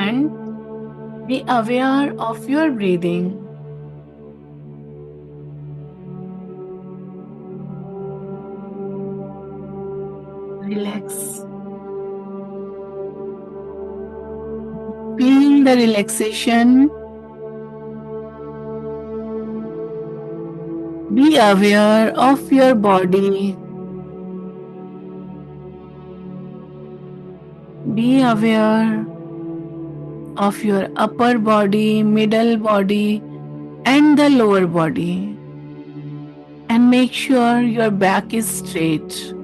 and be aware of your breathing. Relax. Feel the relaxation. Be aware of your body. Be aware of your upper body, middle body, and the lower body. And make sure your back is straight.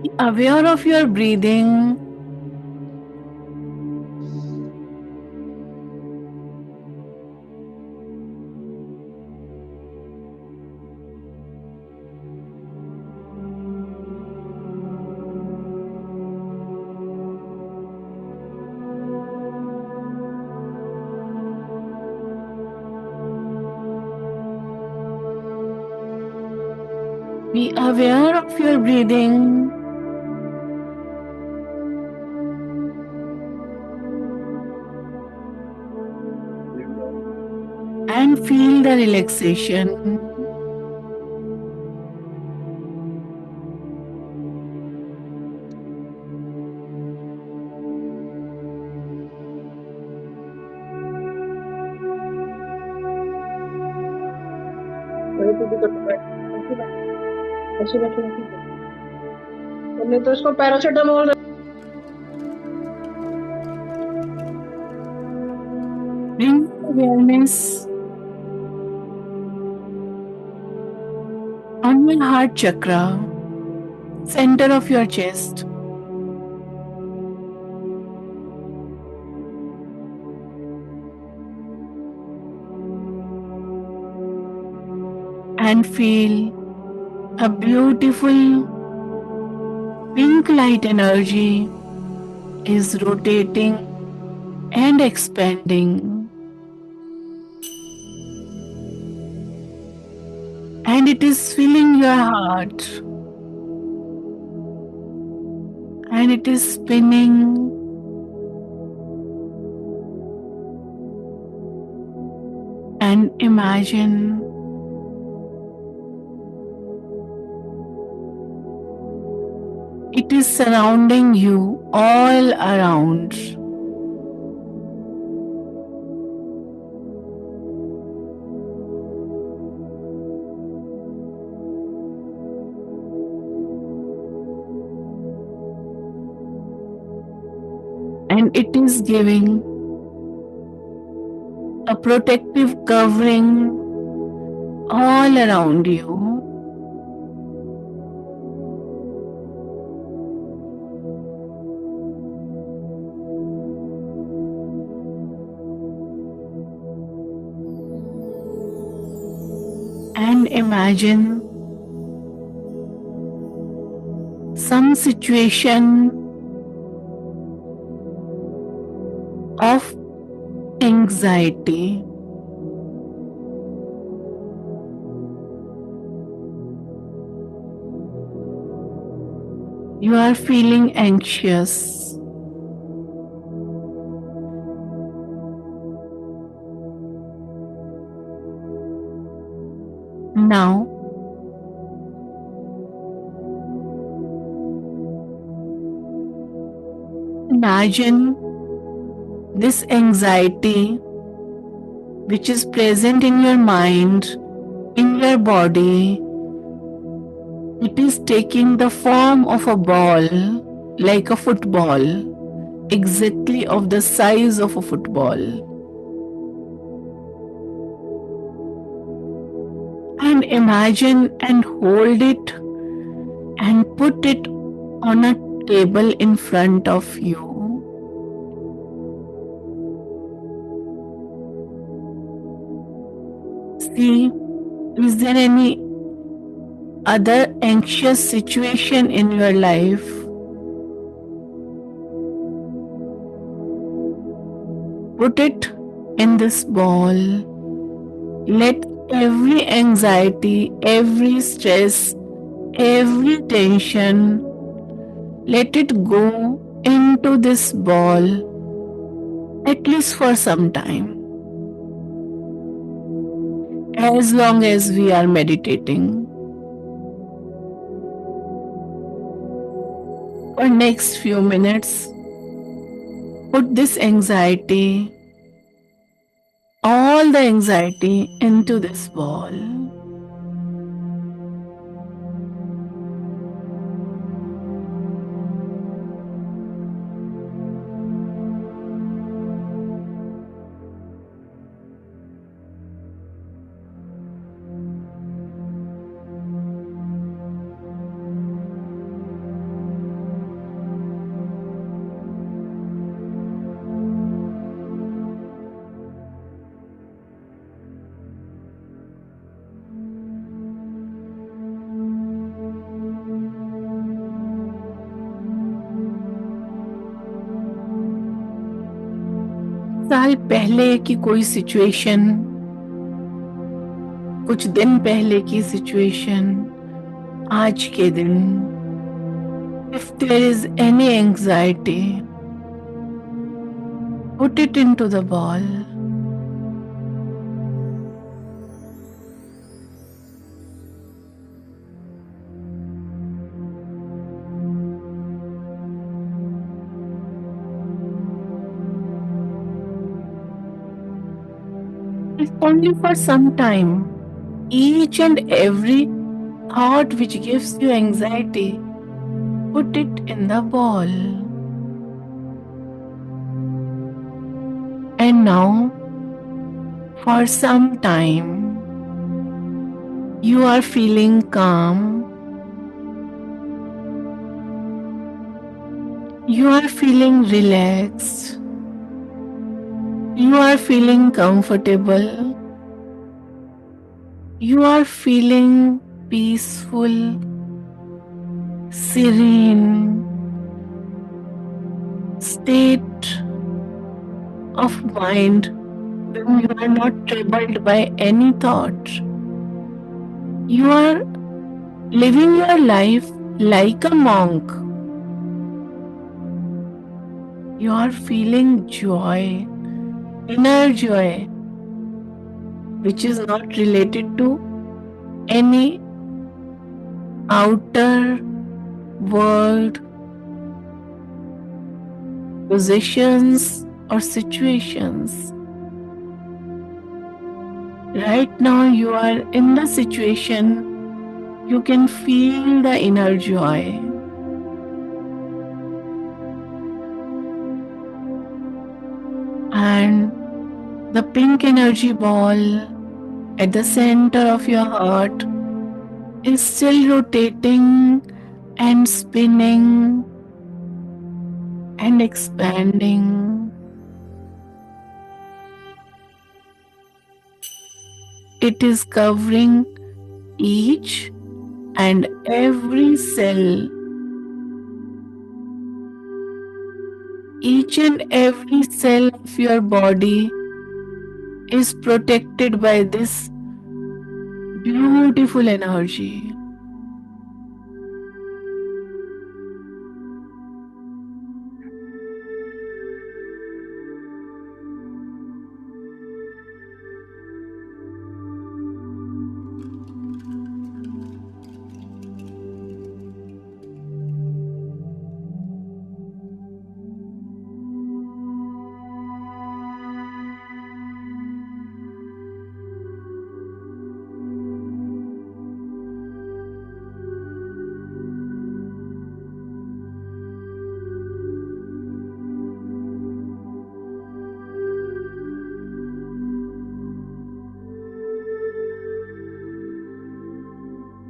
Be aware of your breathing. Be aware of your breathing. And feel the relaxation. हमने तो इसको paracetamol Bring awareness on your heart chakra, center of your chest. And feel a beautiful pink light energy is rotating and expanding. And it is filling your heart. And it is spinning. And imagine it is surrounding you all around. And it is giving a protective covering all around you. And imagine some situation of anxiety. You are feeling anxious. Now, imagine this anxiety which is present in your mind, in your body. It is taking the form of a ball, like a football, exactly of the size of a football. And imagine and hold it and put it on a table in front of you. See, is there any other anxious situation in your life? Put it in this ball. Let every anxiety, every stress, every tension, let it go into this ball, at least for some time. As long as we are meditating. For next few minutes, put this anxiety, all the anxiety into this ball. साल पहले की कोई situation, कुछ दिन पहले की situation, आज के दिन, if there is any anxiety, put it into the ball. It's only for some time. Each and every thought which gives you anxiety, put it in the ball. And now, for some time, you are feeling calm. You are feeling relaxed. You are feeling comfortable. You are feeling peaceful, serene state of mind when you are not troubled by any thought. You are living your life like a monk. You are feeling joy, inner joy, which is not related to any outer world, possessions or situations. Right now you are in the situation, you can feel the inner joy. And the pink energy ball at the center of your heart is still rotating and spinning and expanding. It is covering each and every cell. Each and every cell of your body is protected by this beautiful energy.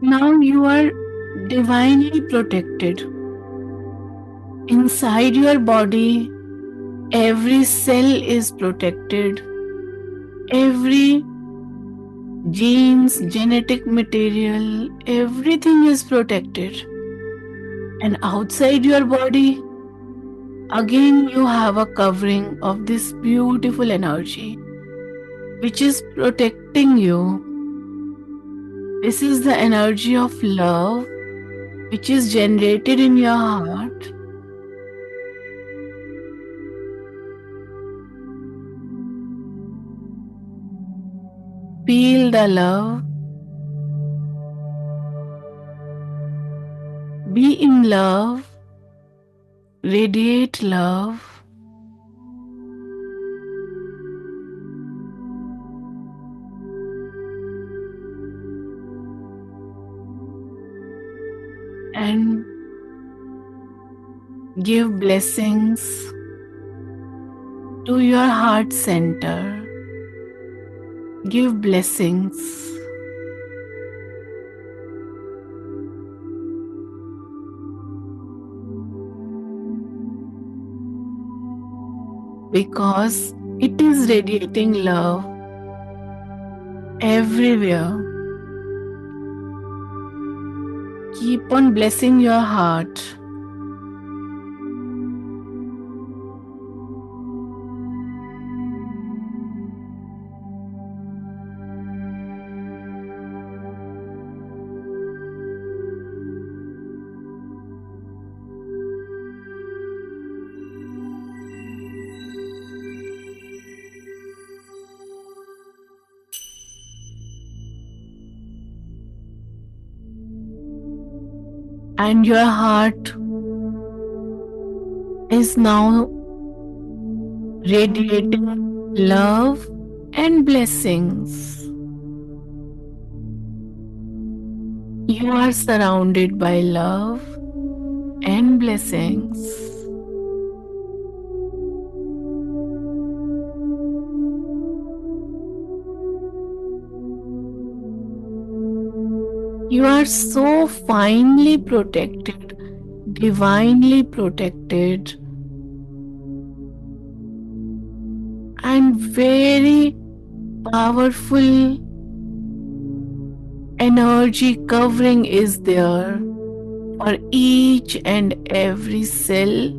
Now you are divinely protected. Inside your body, every cell is protected. Every genes, genetic material, everything is protected. And outside your body, Again, you have a covering of this beautiful energy which is protecting you. This is the energy of love which is generated in your heart. Feel the love. Be in love. Radiate love. And give blessings to your heart center. Give blessings. Because it is radiating love everywhere. Keep on blessing your heart. And your heart is now radiating love and blessings. You are surrounded by love and blessings. You are so finely protected, divinely protected, and very powerful energy covering is there for each and every cell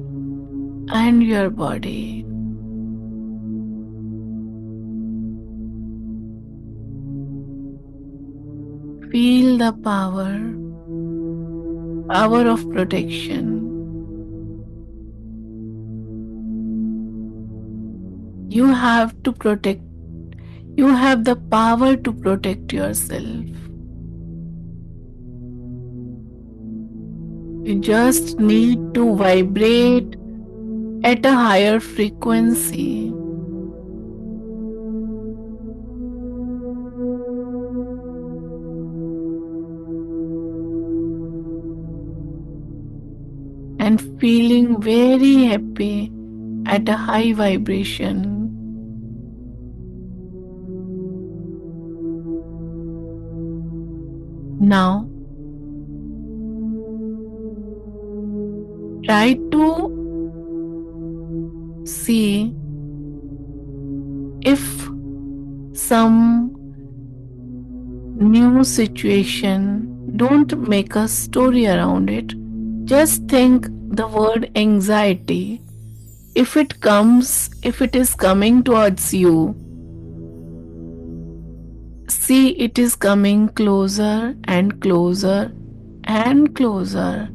and your body. Feel the power of protection. You have to protect, you have the power to protect yourself. You just need to vibrate at a higher frequency. And feeling very happy at a high vibration. Now, try to see if some new situation, don't make a story around it. Just think the word anxiety. If it is coming towards you, see it is coming closer and closer and closer.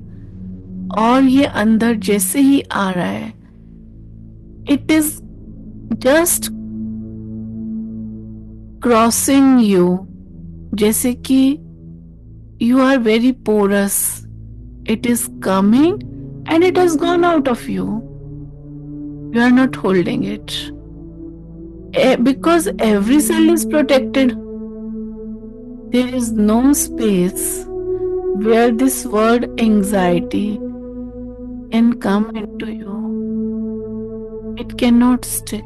और ये अंदर जैसे ही आ रहा है, it is just crossing you, जैसे कि you are very porous. It is coming and it has gone out of you. You are not holding it. Because every cell is protected. There is no space where this word anxiety can come into you. It cannot stick.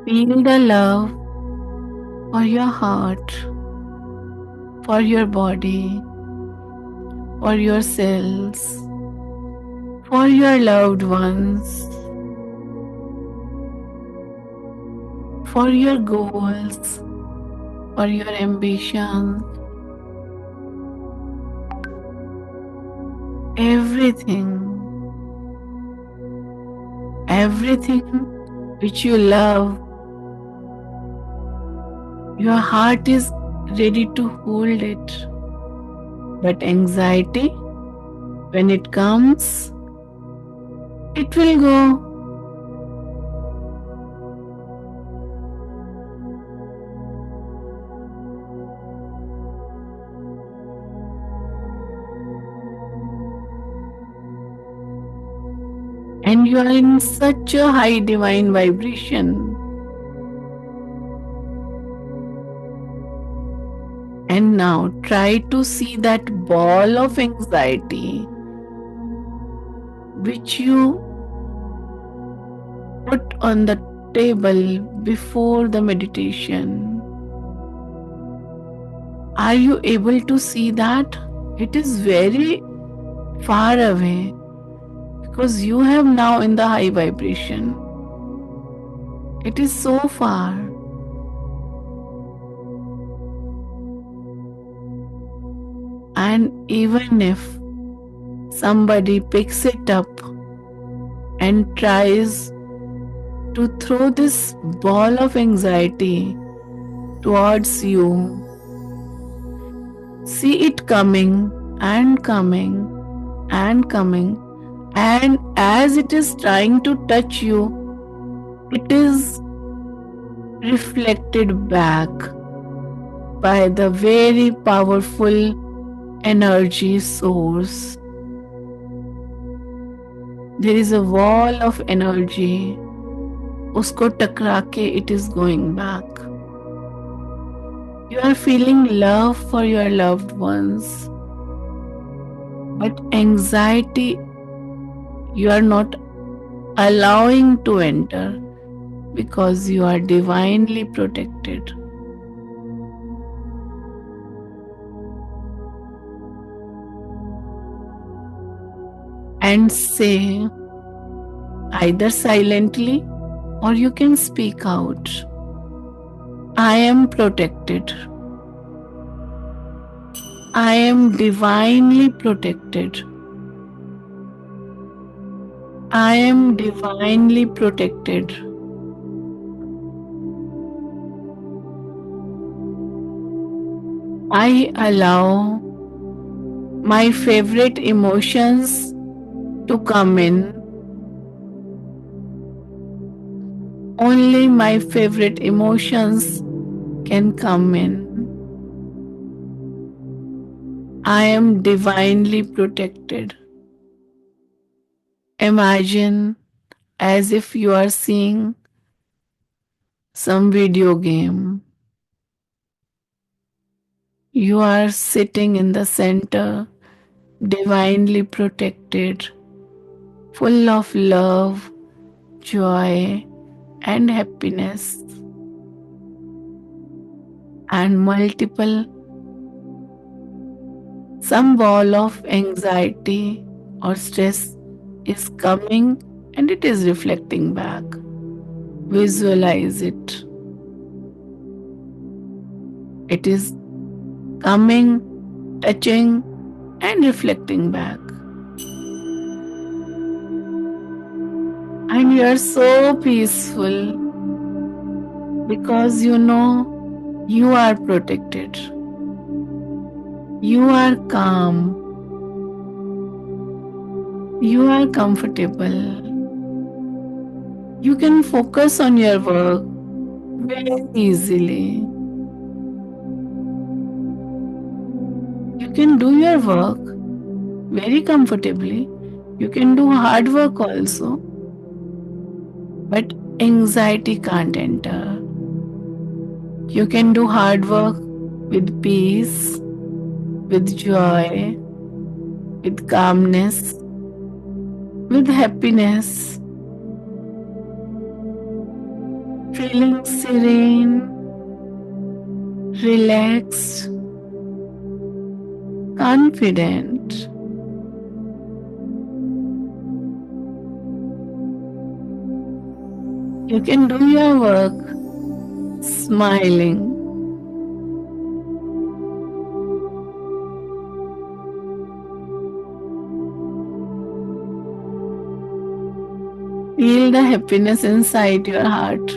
Feel the love for your heart, for your body, for your cells, for your loved ones. for your goals, for your ambitions, everything which you love, your heart is ready to hold it. But anxiety, when it comes, it will go. And you are in such a high divine vibration. And now try to see that ball of anxiety which you put on the table before the meditation. Are you able to see that? It is very far away because you have now in the high vibration. It is so far. And even if somebody picks it up and tries to throw this ball of anxiety towards you, see it coming and coming and coming, and as it is trying to touch you, it is reflected back by the very powerful energy source. There is a wall of energy. Usko टकरा के it is going back. You are feeling love for your loved ones, but anxiety you are not allowing to enter because you are divinely protected. And say, either silently or you can speak out, I am protected. I am divinely protected. I am divinely protected. I allow my favorite emotions to come in. Only my favorite emotions can come in. I am divinely protected. Imagine as if you are seeing some video game. You are sitting in the center, divinely protected, full of love, joy, and happiness, and some ball of anxiety or stress is coming and it is reflecting back. Visualize it. It is coming, touching, and reflecting back. And you are so peaceful because you know you are protected. You are calm. You are comfortable. You can focus on your work very easily. You can do your work very comfortably. You can do hard work also. But anxiety can't enter. You can do hard work with peace, with joy, with calmness, with happiness, feeling serene, relaxed, confident. You can do your work smiling. Feel the happiness inside your heart.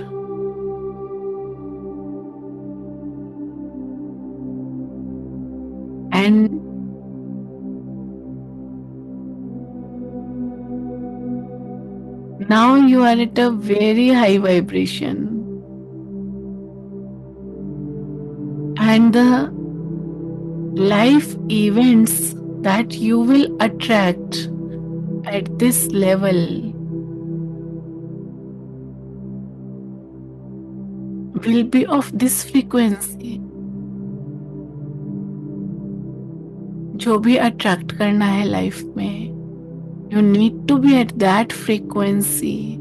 And now you are at a very high vibration. And the life events that you will attract at this level will be of this frequency. जो भी attract करना है life में, you need to be at that frequency.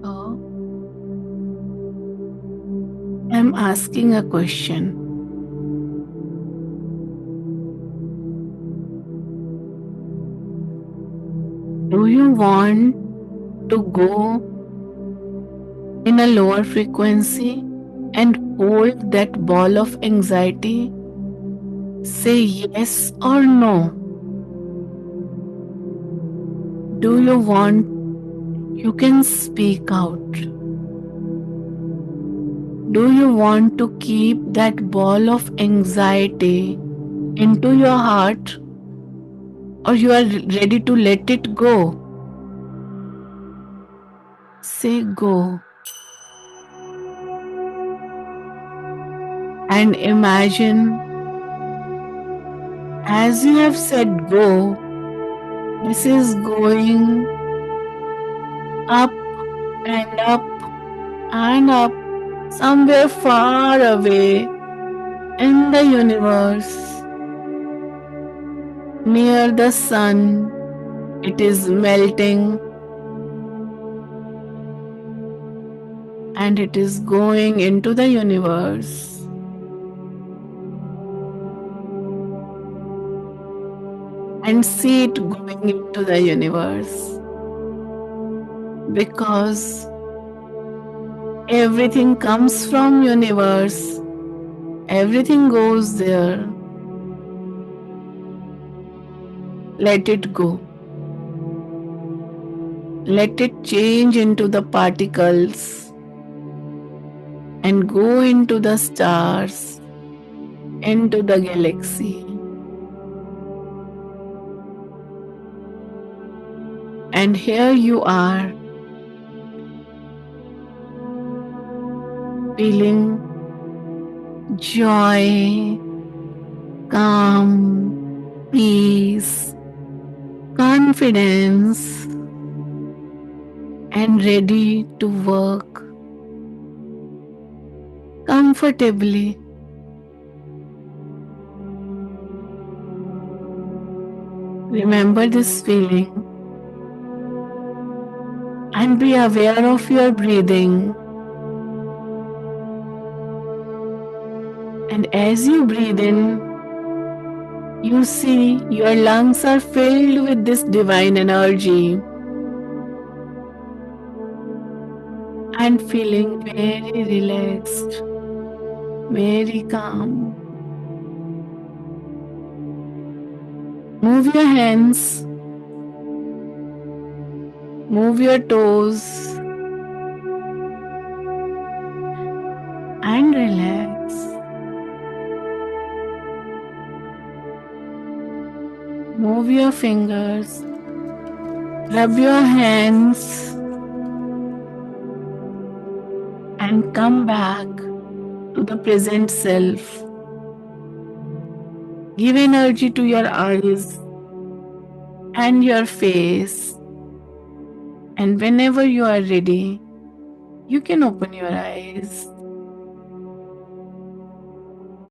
So, I'm asking a question. Do you want to go in a lower frequency and hold that ball of anxiety? Say yes or no. Do you want? You can speak out. Do you want to keep that ball of anxiety into your heart, or you are ready to let it go? Say go. And imagine, as you have said go, this is going up and up and up, somewhere far away in the universe, near the sun. It is melting and it is going into the universe. And see it going into the universe, because everything comes from universe, everything goes there. Let it go. Let it change into the particles and go into the stars, into the galaxy. And here you are, feeling joy, calm, peace, confidence, and ready to work comfortably. Remember this feeling and be aware of your breathing. And as you breathe in, you see your lungs are filled with this divine energy and feeling very relaxed, very calm. Move your hands, move your toes, and relax. Move your fingers, rub your hands, and come back to the present self. Give energy to your eyes and your face. And whenever you are ready, you can open your eyes.